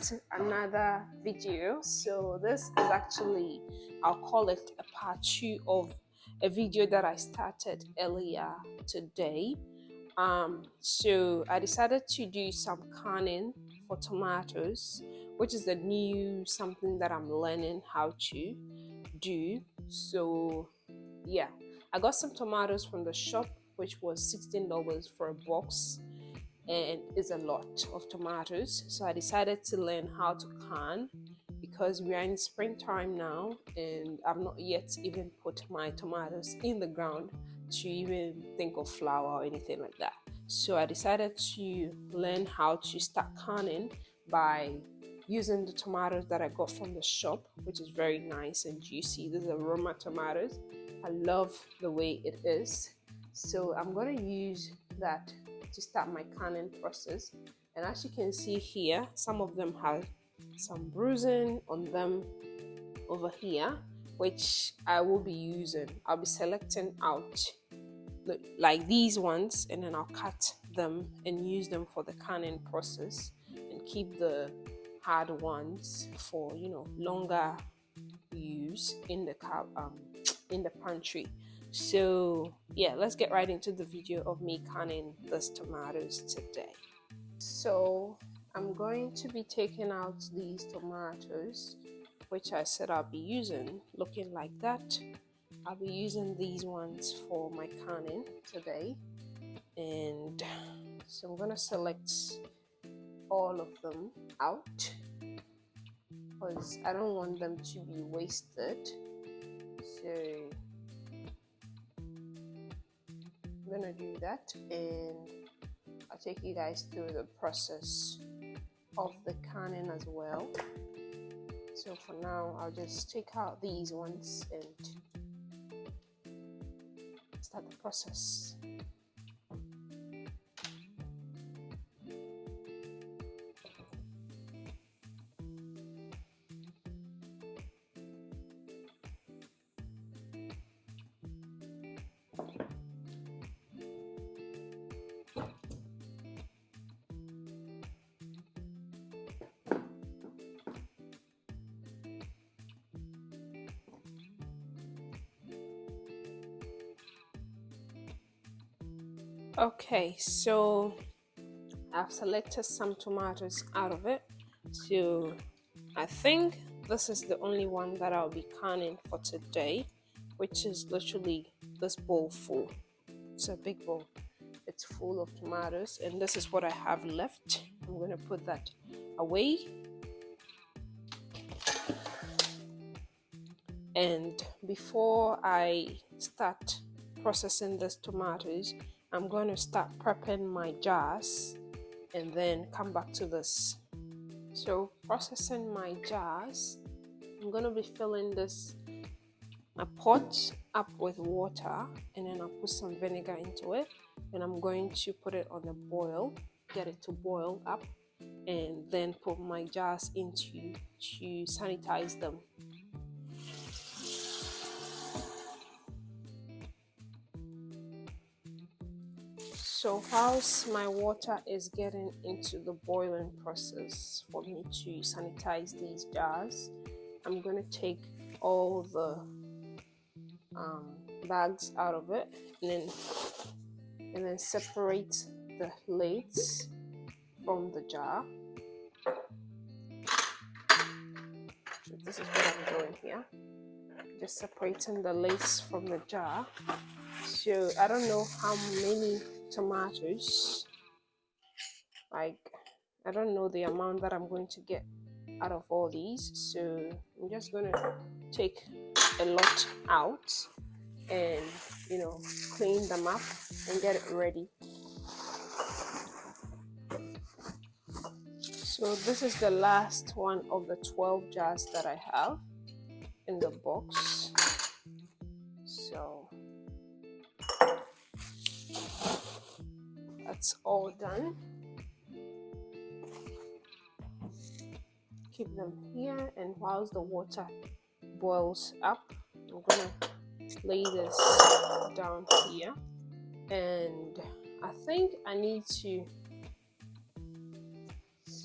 to another video. So this is actually, I'll call it a part 2 of a video that I started earlier today. So I decided to do some canning for tomatoes, which is the new something that I'm learning how to do. So yeah, I got some tomatoes from the shop, which was $16 for a box, and it's a lot of tomatoes. So I decided to learn how to can, because we are in springtime now and I've not yet even put my tomatoes in the ground to even think of flour or anything like that. So I decided to learn how to start canning by using the tomatoes that I got from the shop, which is very nice and juicy. These are Roma tomatoes. I love the way it is. So I'm going to use that to start my canning process. And as you can see here, some of them have some bruising on them over here, which I will be using. I'll be selecting out like these ones, and then I'll cut them and use them for the canning process, and keep the hard ones for longer use in the pantry. So yeah, let's get right into the video of me canning these tomatoes today. So I'm going to be taking out these tomatoes, which I said I'll be using, looking like that. I'll be using these ones for my canning today. And so I'm going to select all of them out, because I don't want them to be wasted. So I'm going to do that, and I'll take you guys through the process of the canning as well. So for now, I'll just take out these ones and start the process. Okay, so I've selected some tomatoes out of it. So I think this is the only one that I'll be canning for today, which is literally this bowl full. It's a big bowl. It's full of tomatoes, and this is what I have left. I'm going to put that away. And before I start processing these tomatoes, I'm going to start prepping my jars and then come back to this. So processing my jars, I'm going to be filling a pot up with water, and then I'll put some vinegar into it, and I'm going to put it on a boil, get it to boil up, and then put my jars into to sanitize them. So whilst my water is getting into the boiling process for me to sanitize these jars, I'm going to take all the bags out of it, and then separate the lids from the jar. So this is what I'm doing here, just separating the lids from the jar. So I don't know how many tomatoes, like I don't know the amount that I'm going to get out of all these, so I'm just going to take a lot out and clean them up and get it ready. So this is the last one of the 12 jars that I have in the box. So that's all done. Keep them here, and whilst the water boils up, I'm gonna lay this down here, and I think I need to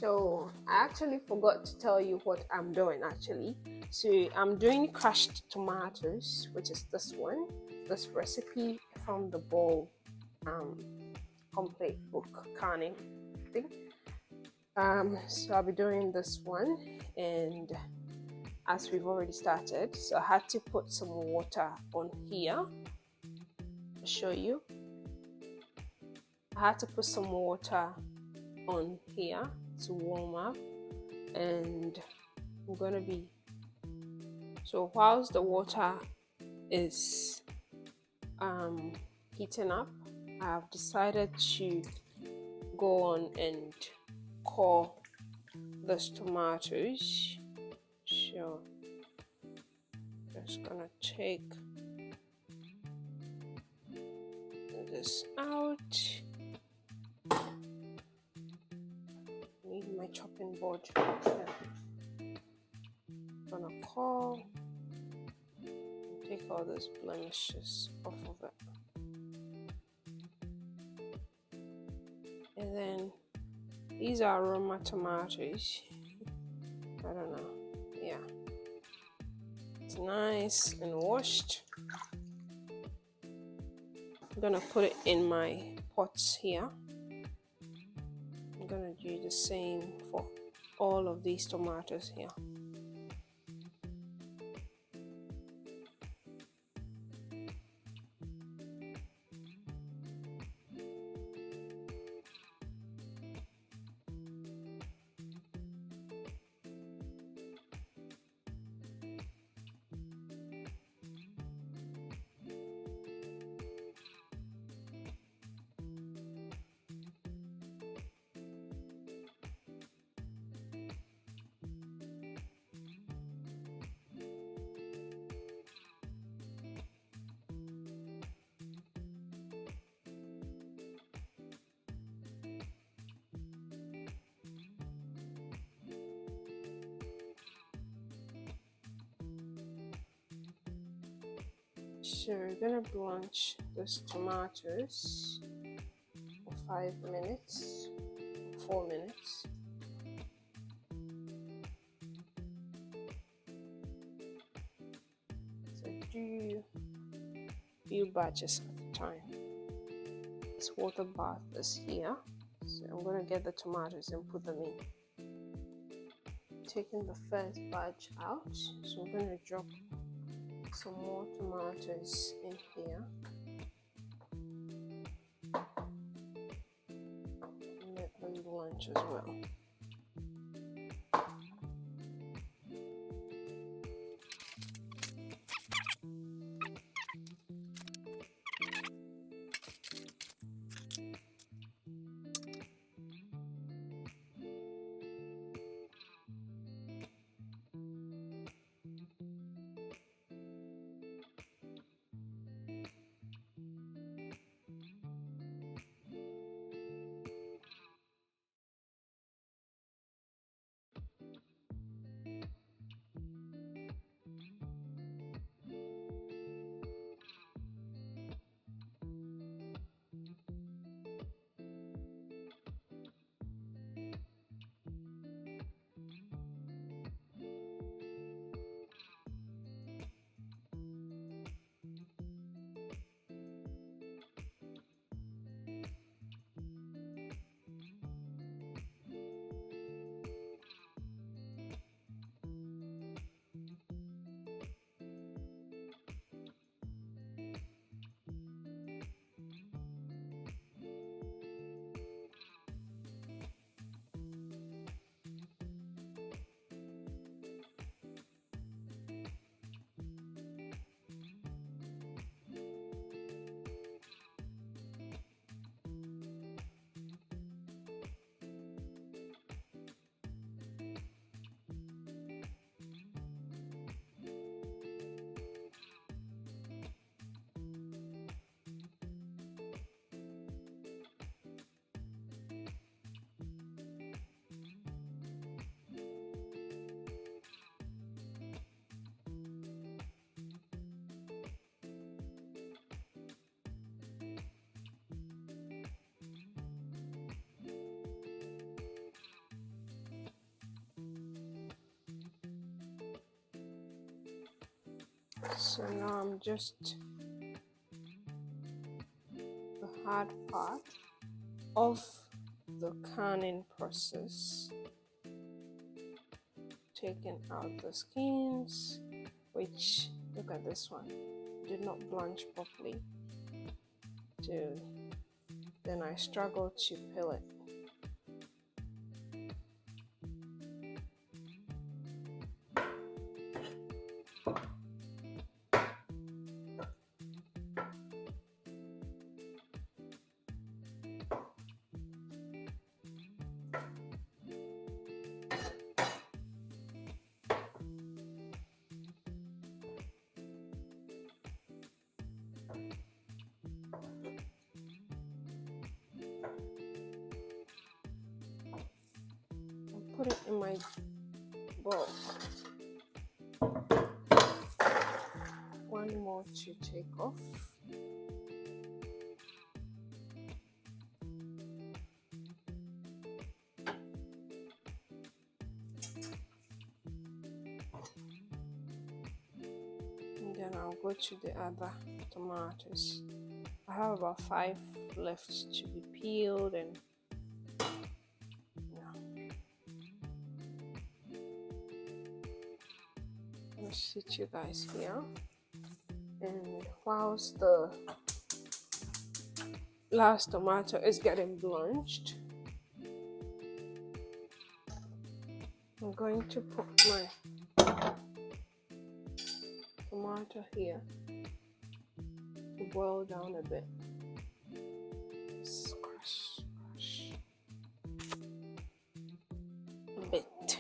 So I actually forgot to tell you what I'm doing actually. So I'm doing crushed tomatoes, which is this one, this recipe from the bowl complete book canning thing. So I'll be doing this one, and as we've already started, so I had to put some water on here. I'll show you. I had to put some water on here to warm up, and I'm gonna be, so whilst the water is heating up, I've decided to go on and core these tomatoes. So just gonna take this out. Need my chopping board. Yeah. Gonna core and take all those blemishes off of it. And then these are aroma tomatoes. I don't know. Yeah. It's nice and washed. I'm gonna put it in my pots here. I'm gonna do the same for all of these tomatoes here. So we're gonna blanch those tomatoes for 5 minutes, 4 minutes. So do few batches at a time. This water bath is here. So I'm gonna get the tomatoes and put them in. Taking the first batch out, so I'm gonna drop some more tomatoes in here. Let them blanch as well. So now I'm just the hard part of the canning process, taking out the skins, which, look at this one, did not blanch properly. Then I struggle to peel it. Put it in my bowl. One more to take off. And then I'll go to the other tomatoes. I have about 5 left to be peeled, and I'll sit you guys here. And whilst the last tomato is getting blanched, I'm going to put my tomato here to boil down a bit. Just crush a bit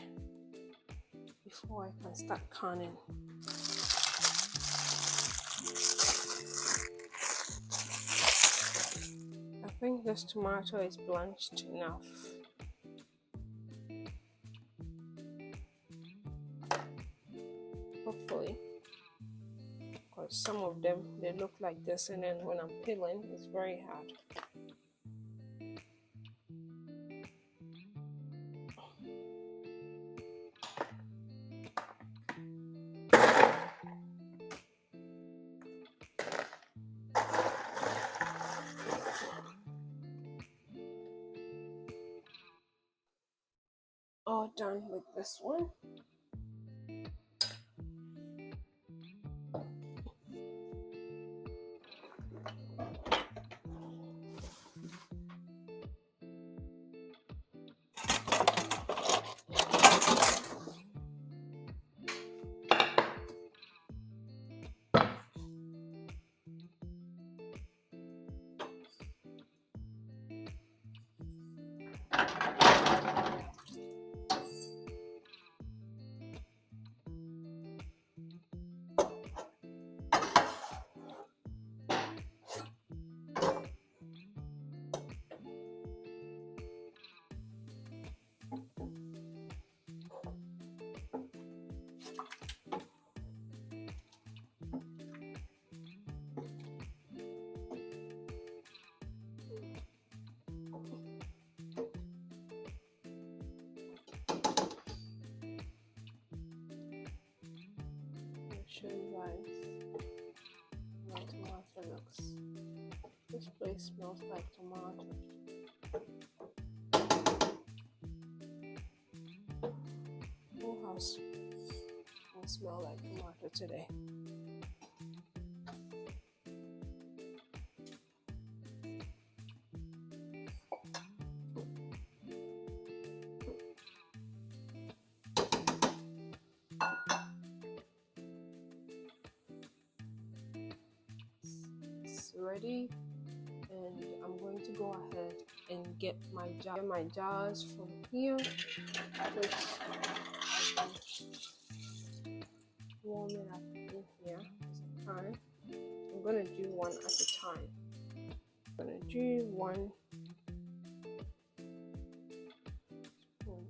before I can start canning. I think this tomato is blanched enough. Hopefully, because some of them, they look like this, and then when I'm peeling, it's very hard. All done with this one. Show you guys how tomato looks. This place smells like tomato. Whole house will smell like tomato today. Ready, and I'm going to go ahead and get my jars from here, which I can warm it up in here as a pan. I'm gonna do one at a time. I'm gonna do one spoon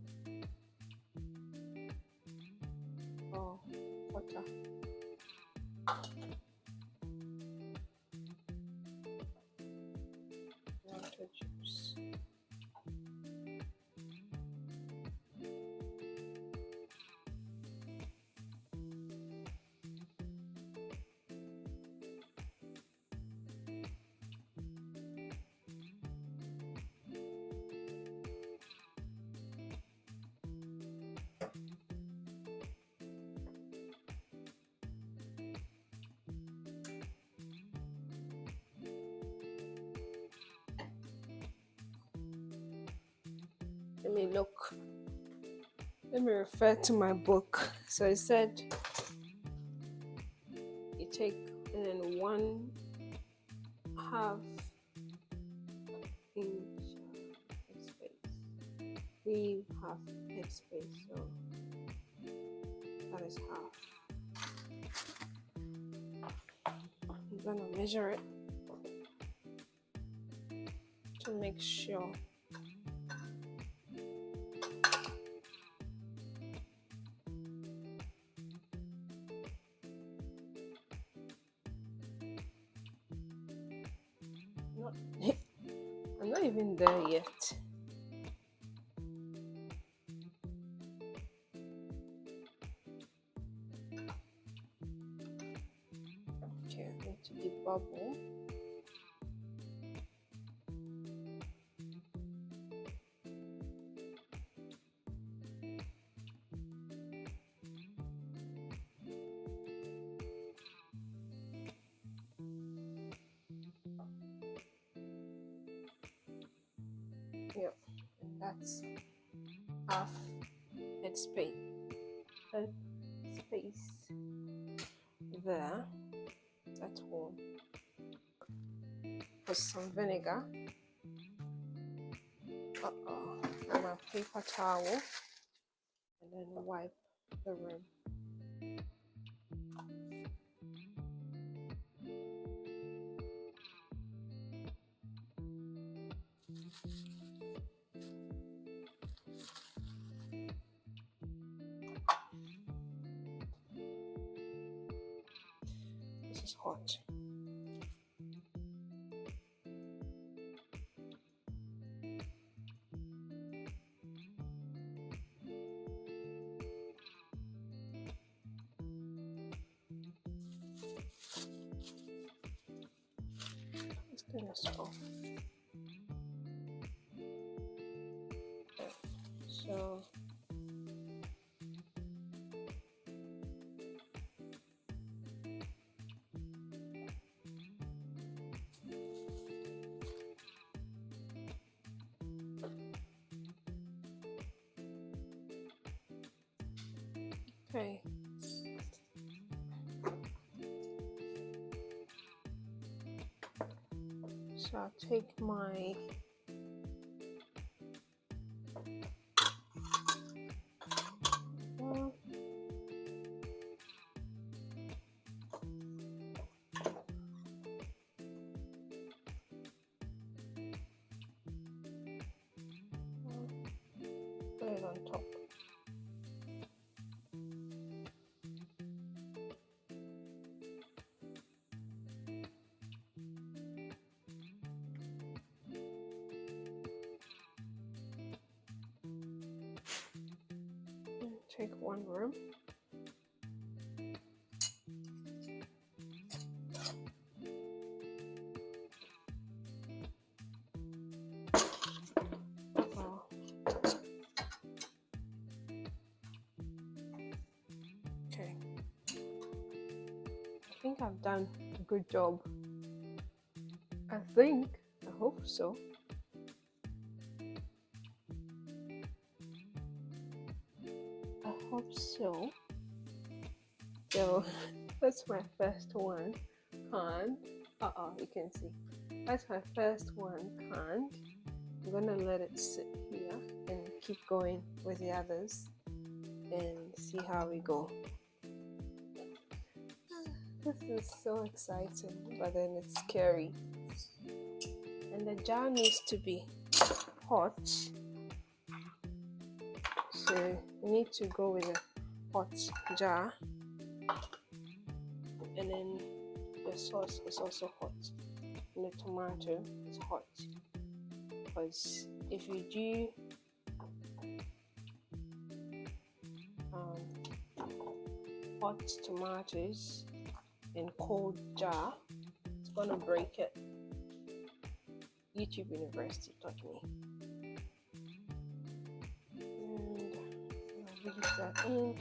of butter. Juice. Let me look. Let me refer to my book. So it said you take and then 1/2 inch headspace. Leave half headspace. So that is half. I'm gonna measure it to make sure. I'm not even there yet. Okay, I need to debubble. Yep, that's half headspace. Space there. That's warm. Put some vinegar. And a paper towel, and then wipe the rim. This is hot. Let's turn this off. So okay. So I'll take my put it on top. Take one rim. Okay. I think I've done a good job. I hope so. I hope so. So that's my first one. Canned. You can see. That's my first one canned. I'm gonna let it sit here and keep going with the others and see how we go. This is so exciting, but then it's scary. And the jar needs to be hot. So you need to go with a hot jar. And then the sauce is also hot. And the tomato is hot. Because if you do hot tomatoes in cold jar, it's gonna break it. YouTube University taught me. And I'll leave that in.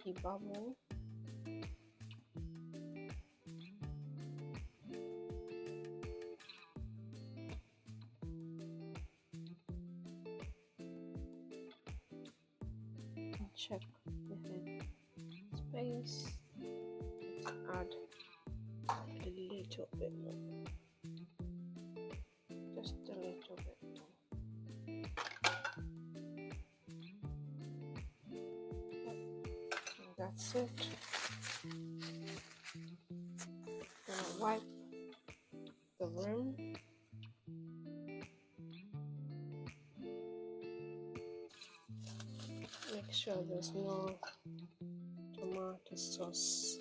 Debubble. check if it space. Let's add a little bit more, just a little bit more. And that's it. Gonna wipe the room. Make sure there's no tomato sauce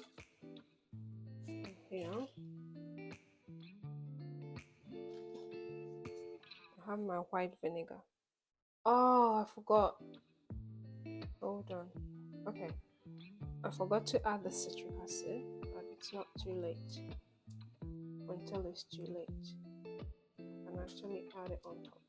in here. I have my white vinegar. Oh, I forgot. Hold on. Okay. I forgot to add the citric acid, but it's not too late. Until it's too late. And actually add it on top.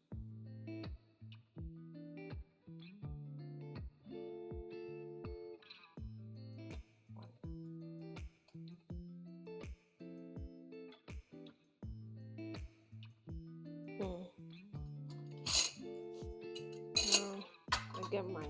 Now I get my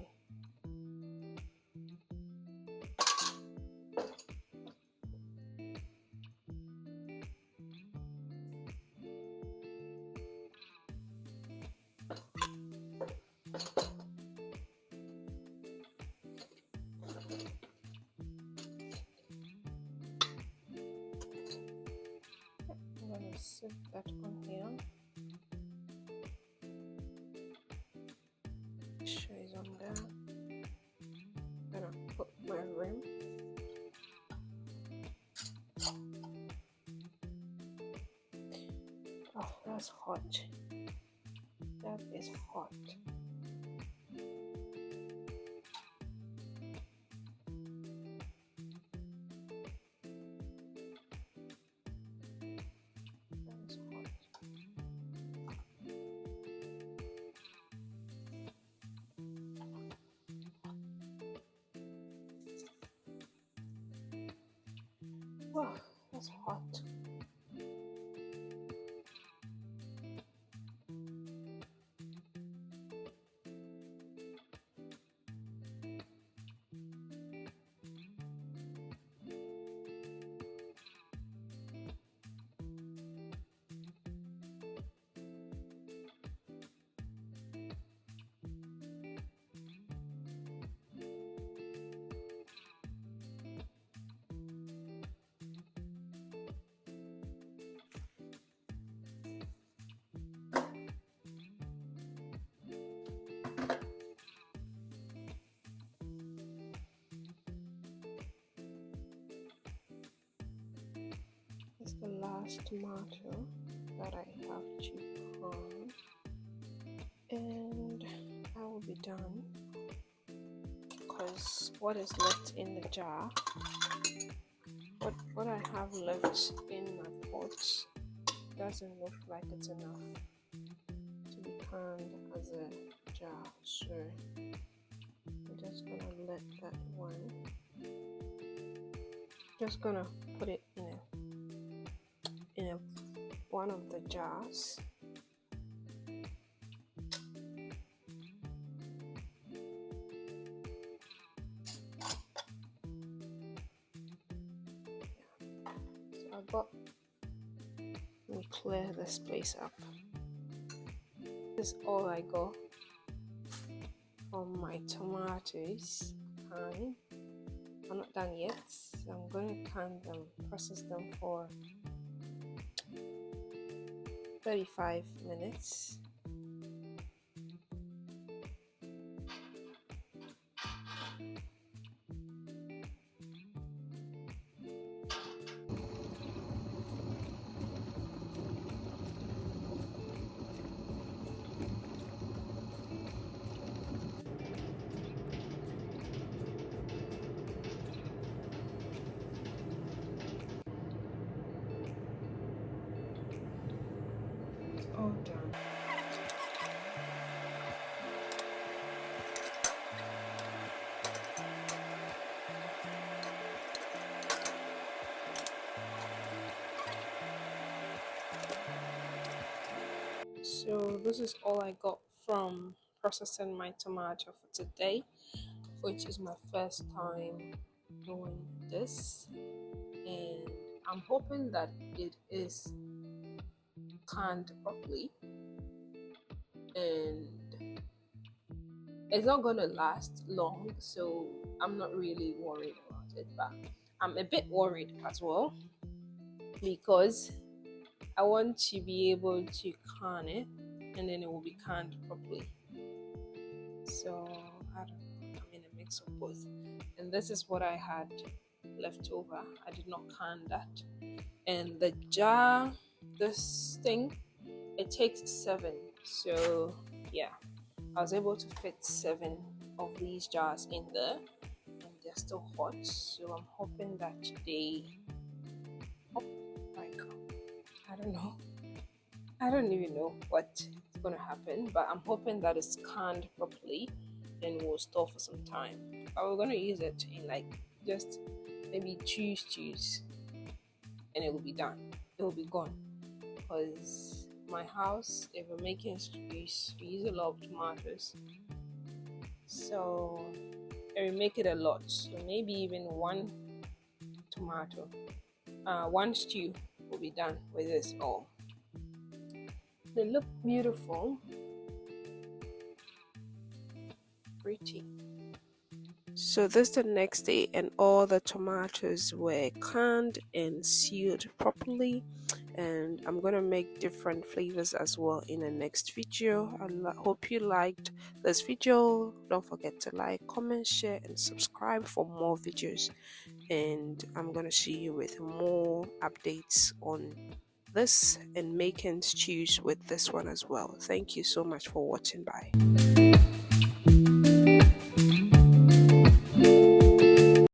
I'm gonna set that on here. Make sure it's on there. I'm gonna put my rim. Oh, that's hot. That is hot. Wow, that's hot. It's the last tomato that I have to on, and I will be done because what is left in the jar, what I have left in my pot doesn't look like it's enough to be canned as a jar, so I'm just gonna let that one, just gonna put it in one of the jars. So let me clear this place up. This is all I got from my tomatoes. I'm not done yet, so I'm going to can them, process them for 35 minutes. All done. So this is all I got from processing my tomato for today. which is my first time doing this, and I'm hoping that it is canned properly and it's not going to last long, so I'm not really worried about it. But I'm a bit worried as well because I want to be able to can it and then it will be canned properly. So I don't know, I'm in a mix of both. And this is what I had left over. I did not can that. And the jar, this thing, it takes 7. So yeah, I was able to fit 7 of these jars in there, and they're still hot. So I'm hoping that they, I don't know. I don't even know what's gonna happen, but I'm hoping that it's canned properly and will store for some time. But we're gonna use it in like just maybe 2 stews, and it will be done. It will be gone because my house, if we're making stews, we use a lot of tomatoes, so we make it a lot. So maybe even 1 tomato, 1 stew will be done with this all. They look beautiful, pretty. So this is the next day, and all the tomatoes were canned and sealed properly, and I'm gonna make different flavors as well in the next video. I hope you liked this video. Don't forget to like, comment, share, and subscribe for more videos, and I'm gonna see you with more updates on this and making stews with this one as well. Thank you so much for watching. Bye.